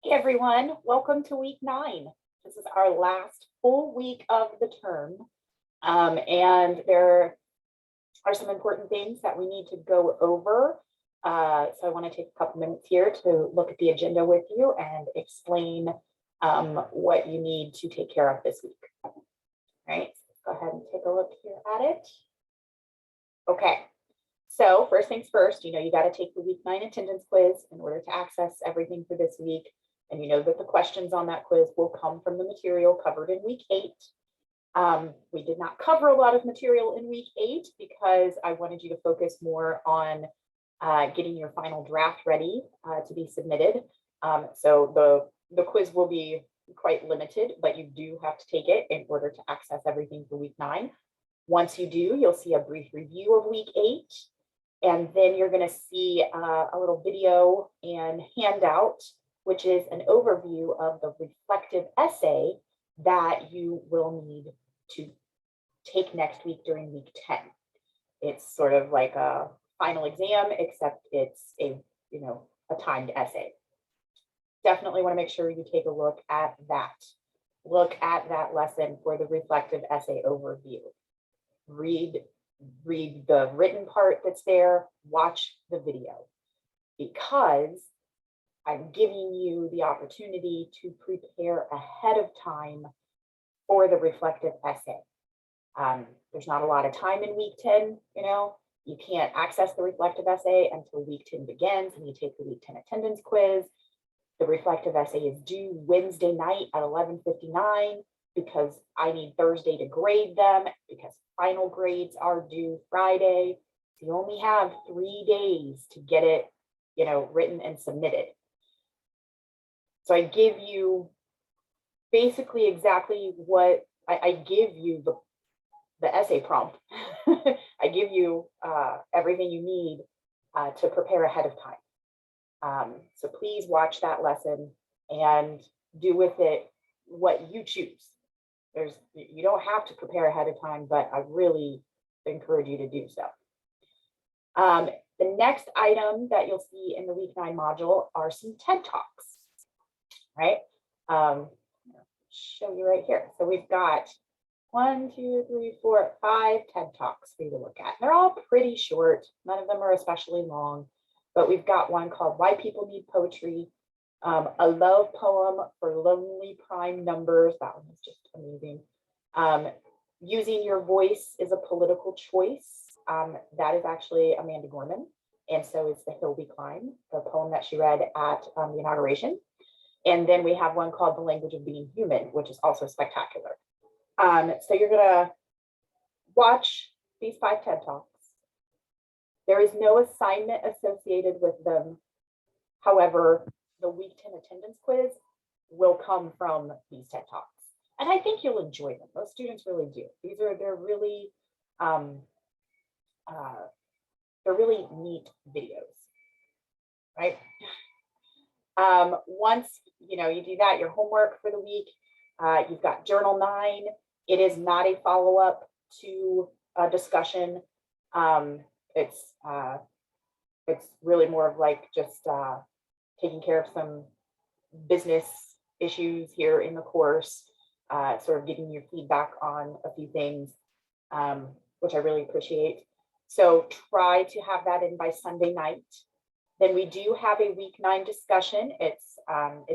Hey everyone, welcome to week 9. This is our last full week of the term, and there are some important things that we need to go over. So I want to take a couple minutes here to look at the agenda with you and explain what you need to take care of this week. All right, so let's go ahead and take a look here at it. Okay, so first things first, you got to take the week 9 attendance quiz in order to access everything for this week. And you know that the questions on that quiz will come from the material covered in week 8. We did not cover a lot of material in week 8 because I wanted you to focus more on getting your final draft ready to be submitted. So the quiz will be quite limited, but you do have to take it in order to access everything for week 9. Once you do, you'll see a brief review of week 8. And then you're going to see a little video and handout, which is an overview of the reflective essay that you will need to take next week during week 10. It's sort of like a final exam, except it's a timed essay. Definitely want to make sure you take a look at that. Look at that lesson for the reflective essay overview. Read the written part that's there, watch the video, because I'm giving you the opportunity to prepare ahead of time for the reflective essay. There's not a lot of time in week 10, you can't access the reflective essay until week 10 begins and you take the week 10 attendance quiz. The reflective essay is due Wednesday night at 11:59 because I need Thursday to grade them because final grades are due Friday. So you only have 3 days to get it, written and submitted. So I give you basically exactly what I give you the essay prompt. I give you everything you need to prepare ahead of time. So please watch that lesson and do with it what you choose. You don't have to prepare ahead of time, but I really encourage you to do so. The next item that you'll see in the week 9 module are some TED Talks. Right? Show you right here. So we've got 1, 2, 3, 4, 5 TED Talks for you to look at. They're all pretty short. None of them are especially long, but we've got one called Why People Need Poetry, a love poem for lonely prime numbers. That one is just amazing. Using Your Voice is a Political Choice. That is actually Amanda Gorman. And so is The Hill We Climb, the poem that she read at the inauguration. And then we have one called The Language of Being Human, which is also spectacular. So you're going to watch these 5 TED Talks. There is no assignment associated with them. However, the week 10 attendance quiz will come from these TED Talks. And I think you'll enjoy them. Most students really do. They're really neat videos, right? Once you do that, your homework for the week, you've got Journal 9. It is not a follow-up to a discussion. It's really more of like just taking care of some business issues here in the course, sort of giving you feedback on a few things, which I really appreciate. So try to have that in by Sunday night. Then we do have a week 9 discussion. It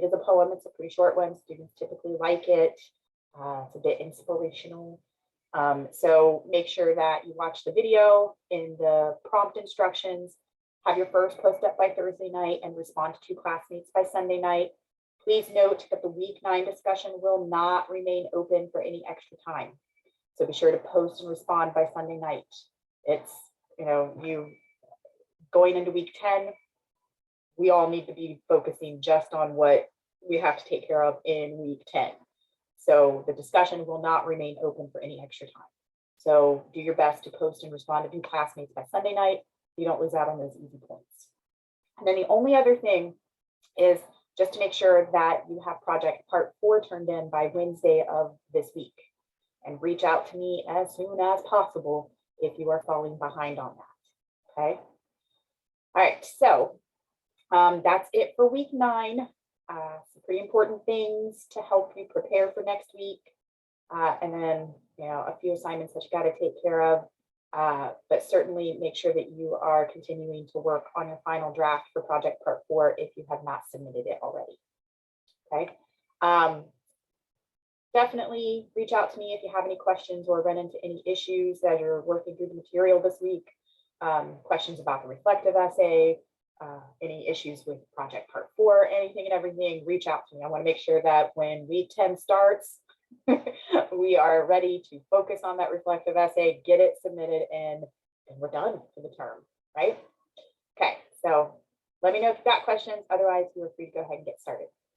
is a poem. It's a pretty short one. Students typically like it. It's a bit inspirational. So make sure that you watch the video in the prompt instructions, have your first post up by Thursday night and respond to 2 classmates by Sunday night. Please note that the week 9 discussion will not remain open for any extra time. So be sure to post and respond by Sunday night. It's, you going into week 10, we all need to be focusing just on what we have to take care of in week 10. So the discussion will not remain open for any extra time. So do your best to post and respond to 2 classmates by Sunday night. You don't lose out on those easy points. And then the only other thing is just to make sure that you have project part 4 turned in by Wednesday of this week, and reach out to me as soon as possible if you are falling behind on that. Okay. All right. So that's it for week 9. some pretty important things to help you prepare for next week. And then, a few assignments that you got to take care of. But certainly make sure that you are continuing to work on your final draft for project part 4 if you have not submitted it already. Okay. Definitely reach out to me if you have any questions or run into any issues as you're working through the material this week. Questions about the reflective essay, any issues with project part 4, anything and everything, reach out to me. I want to make sure that when week 10 starts, we are ready to focus on that reflective essay, get it submitted, and we're done for the term, right? Okay, so let me know if you've got questions. Otherwise, you are free to go ahead and get started.